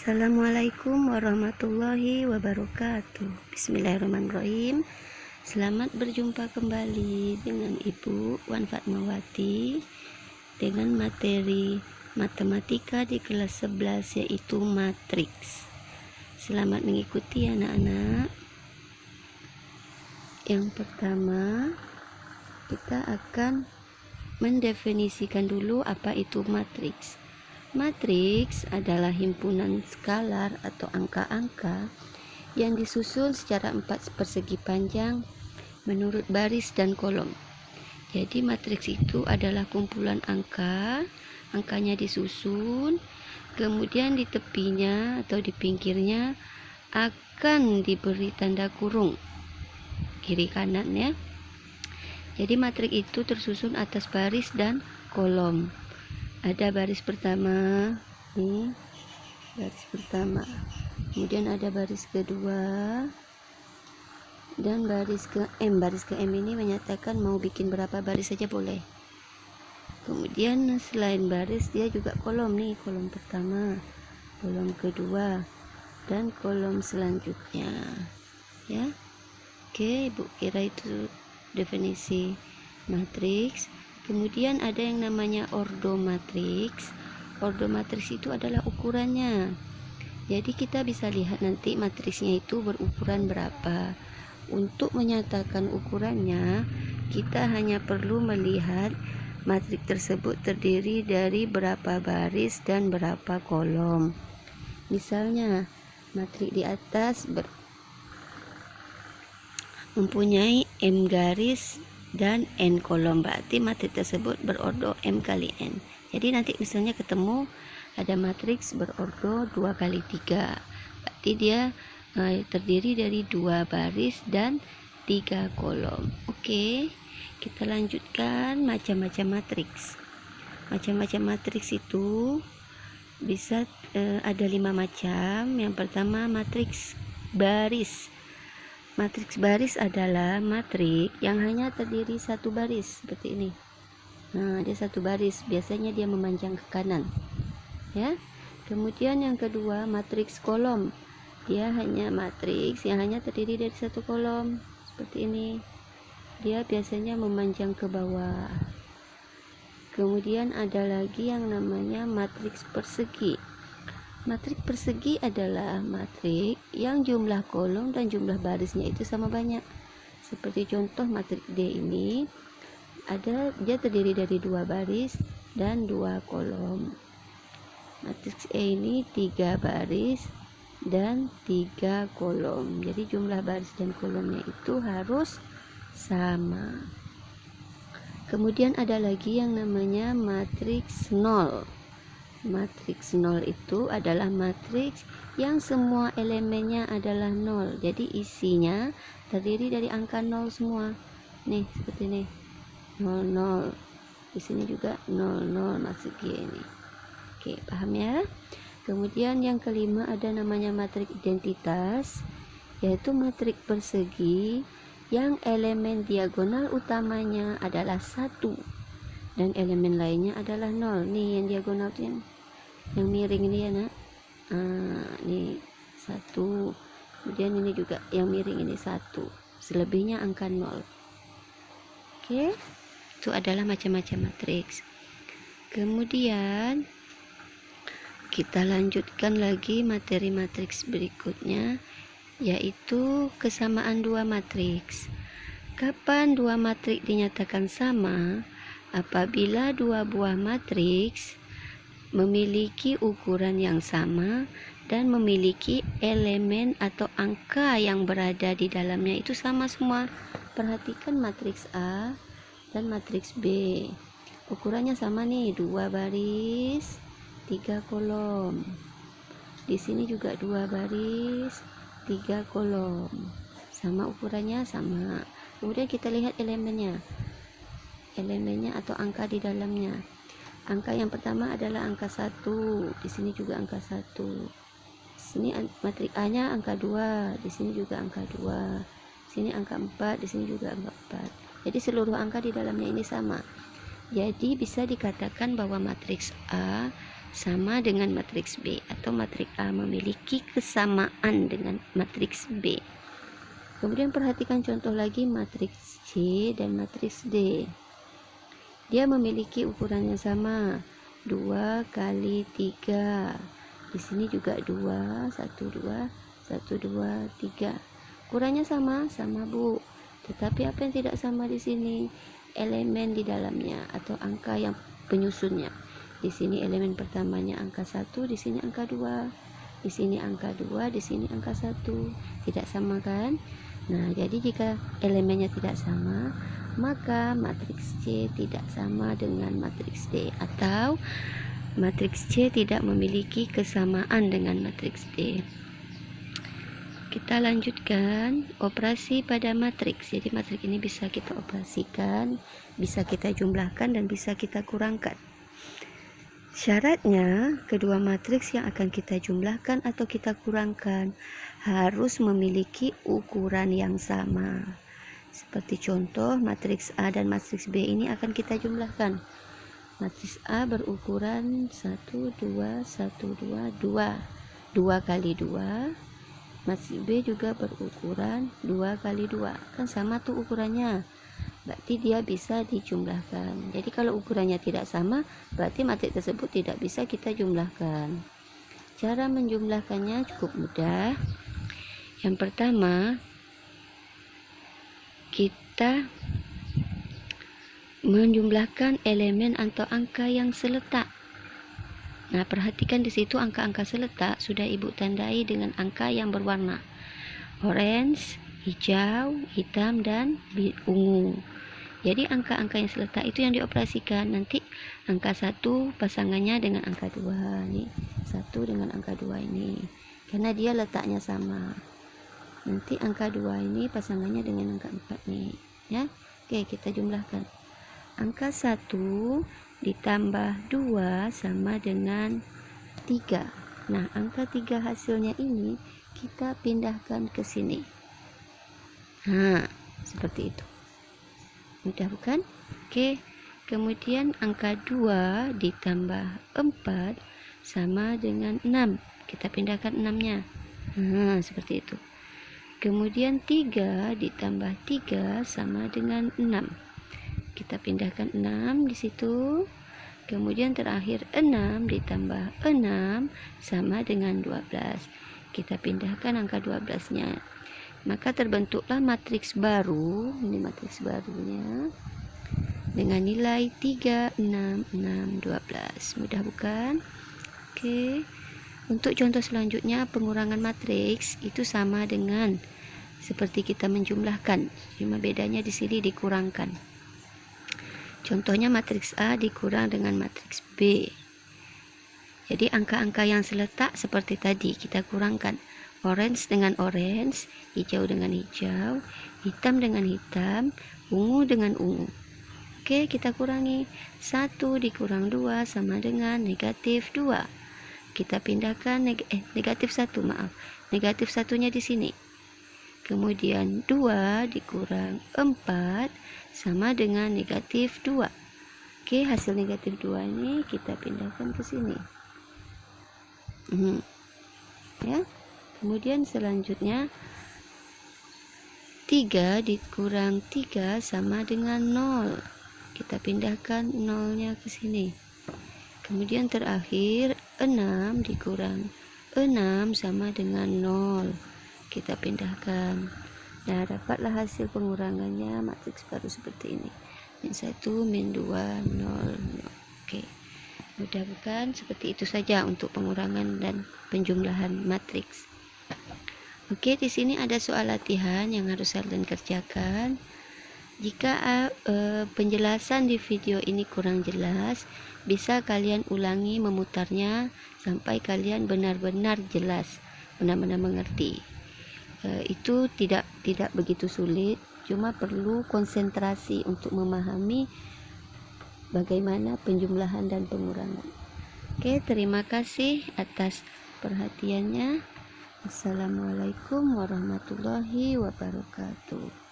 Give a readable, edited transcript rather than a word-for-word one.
Assalamualaikum warahmatullahi wabarakatuh. Bismillahirrahmanirrahim. Selamat berjumpa kembali dengan Ibu Wan Fatmawati dengan materi matematika di kelas 11 yaitu matriks. Selamat mengikuti anak-anak. Yang pertama, kita akan mendefinisikan dulu apa itu matriks. Matriks adalah himpunan skalar atau angka-angka yang disusun secara 4 persegi panjang menurut baris dan kolom. Jadi matriks itu adalah kumpulan angka, angkanya disusun, kemudian di tepinya atau di pinggirnya akan diberi tanda kurung kiri kanan ya. Jadi matriks itu tersusun atas baris dan kolom. Ada baris pertama, nih baris pertama, kemudian ada baris kedua, dan baris ke M. Baris ke M ini menyatakan mau bikin berapa baris saja boleh. Kemudian selain baris dia juga kolom, nih kolom pertama, kolom kedua, dan kolom selanjutnya ya. Oke, Ibu kira itu definisi matriks. Kemudian ada yang namanya ordo matriks. Ordo matriks itu adalah ukurannya. Jadi kita bisa lihat nanti matriksnya itu berukuran berapa. Untuk menyatakan ukurannya, kita hanya perlu melihat matriks tersebut terdiri dari berapa baris dan berapa kolom. Misalnya, matriks di atas mempunyai M garis dan N kolom, berarti matriks tersebut berordo M kali N. Jadi nanti misalnya ketemu ada matriks berordo 2 kali 3, berarti dia terdiri dari 2 baris dan 3 kolom. Oke, kita lanjutkan macam-macam matriks. Macam-macam matriks itu bisa ada 5 macam. Yang pertama matriks baris. Matriks baris adalah matriks yang hanya terdiri satu baris seperti ini. Nah, dia satu baris, biasanya dia memanjang ke kanan. Ya. Kemudian yang kedua, matriks kolom. Dia hanya matriks yang hanya terdiri dari satu kolom seperti ini. Dia biasanya memanjang ke bawah. Kemudian ada lagi yang namanya matriks persegi. Matriks persegi adalah matriks yang jumlah kolom dan jumlah barisnya itu sama banyak. Seperti contoh matriks D ini, dia terdiri dari 2 baris dan 2 kolom. Matriks E ini 3 baris dan 3 kolom. Jadi jumlah baris dan kolomnya itu harus sama. Kemudian ada lagi yang namanya matriks nol. Matriks 0 itu adalah matriks yang semua elemennya adalah 0. Jadi isinya terdiri dari angka 0 semua. Nih, seperti ini. 0 0. Di sini juga 0 0 maksudnya ini. Oke, paham ya? Kemudian yang kelima ada namanya matriks identitas, yaitu matriks persegi yang elemen diagonal utamanya adalah 1 dan elemen lainnya adalah 0. Nih yang diagonal yang miring ini ya nak. Ini 1, kemudian ini juga yang miring ini 1, selebihnya angka 0. Oke, itu adalah macam-macam matriks. Kemudian kita lanjutkan lagi materi matriks berikutnya, yaitu kesamaan 2 matriks. Kapan 2 matriks dinyatakan sama? Apabila 2 buah matriks memiliki ukuran yang sama dan memiliki elemen atau angka yang berada di dalamnya itu sama semua. Perhatikan matriks A dan matriks B. Ukurannya sama nih, 2 baris, 3 kolom. Di sini juga 2 baris, 3 kolom. Sama ukurannya, sama. Kemudian kita lihat elemennya. Elemennya atau angka di dalamnya. Angka yang pertama adalah angka 1, di sini juga angka 1. Di sini matriks A-nya angka 2, di sini juga angka 2. Di sini angka 4, di sini juga angka 4. Jadi seluruh angka di dalamnya ini sama. Jadi bisa dikatakan bahwa matriks A sama dengan matriks B, atau matriks A memiliki kesamaan dengan matriks B. Kemudian perhatikan contoh lagi matriks C dan matriks D. Dia memiliki ukuran yang sama, 2 kali 3. Di sini juga 2, 1, 2, 1, 2, 3. Ukurannya sama Bu. Tetapi apa yang tidak sama di sini? Elemen di dalamnya atau angka yang penyusunnya. Di sini elemen pertamanya angka 1, di sini angka 2. Di sini angka 2, di sini angka 1. Tidak sama kan? Nah, jadi jika elemennya tidak sama, maka matriks C tidak sama dengan matriks D, atau matriks C tidak memiliki kesamaan dengan matriks D. Kita lanjutkan operasi pada matriks. Jadi matriks ini bisa kita operasikan, bisa kita jumlahkan, dan bisa kita kurangkan. Syaratnya, kedua matriks yang akan kita jumlahkan atau kita kurangkan harus memiliki ukuran yang sama. Seperti contoh, matriks A dan matriks B ini akan kita jumlahkan. Matriks A berukuran 1, 2, 1, 2, 2. 2 kali 2. Matriks B juga berukuran 2 kali 2. Kan sama tuh ukurannya. Berarti dia bisa dijumlahkan. Jadi kalau ukurannya tidak sama, berarti matriks tersebut tidak bisa kita jumlahkan. Cara menjumlahkannya cukup mudah. Yang pertama, kita menjumlahkan elemen atau angka yang seletak. Nah, perhatikan di situ angka-angka seletak sudah Ibu tandai dengan angka yang berwarna orange, hijau, hitam, dan ungu. Jadi angka-angka yang seletak itu yang dioperasikan. Nanti angka 1 pasangannya dengan angka 2. Nih, 1 dengan angka 2 ini. Karena dia letaknya sama. Nanti angka 2 ini pasangannya dengan angka 4 nih. Ya. Oke, kita jumlahkan. Angka 1 ditambah 2 sama dengan 3. Nah, angka 3 hasilnya ini kita pindahkan ke sini. Nah, seperti itu. Mudah bukan? Oke. Kemudian angka 2 ditambah 4 sama dengan 6. Kita pindahkan 6-nya. Nah, seperti itu. Kemudian 3 ditambah 3 sama dengan 6. Kita pindahkan 6 di situ. Kemudian terakhir 6 ditambah 6 sama dengan 12. Kita pindahkan angka 12-nya. Maka terbentuklah matriks baru, ini matriks barunya, dengan nilai 3, 6, 6, 12. Mudah bukan? Oke. Untuk contoh selanjutnya, pengurangan matriks itu sama dengan seperti kita menjumlahkan, cuma bedanya di sini dikurangkan. Contohnya matriks A dikurang dengan matriks B. Jadi angka-angka yang seletak seperti tadi kita kurangkan. Orange dengan orange, hijau dengan hijau, hitam dengan hitam, ungu dengan ungu. Oke, kita kurangi. 1 dikurang 2 sama dengan negatif 2. Kita pindahkan negatif 1, maaf. Negatif 1-nya di sini. Kemudian 2 dikurang 4 sama dengan negatif 2. Oke, hasil negatif 2 ini kita pindahkan ke sini. Ya. Kemudian selanjutnya 3 dikurang 3 sama dengan 0. Kita pindahkan 0-nya ke sini. Kemudian terakhir 6 dikurang 6 sama dengan 0. Kita pindahkan. Nah, dapatlah hasil pengurangannya matriks baru seperti ini. Min 1, min 2, 0, 0. Oke. Mudah bukan? Seperti itu saja untuk pengurangan dan penjumlahan matriks. Oke, di sini ada soal latihan yang harus kalian kerjakan. Jika penjelasan di video ini kurang jelas, bisa kalian ulangi memutarnya sampai kalian benar-benar jelas, benar-benar mengerti. Itu tidak begitu sulit, cuma perlu konsentrasi untuk memahami bagaimana penjumlahan dan pengurangan. Oke, terima kasih atas perhatiannya. Assalamualaikum warahmatullahi wabarakatuh.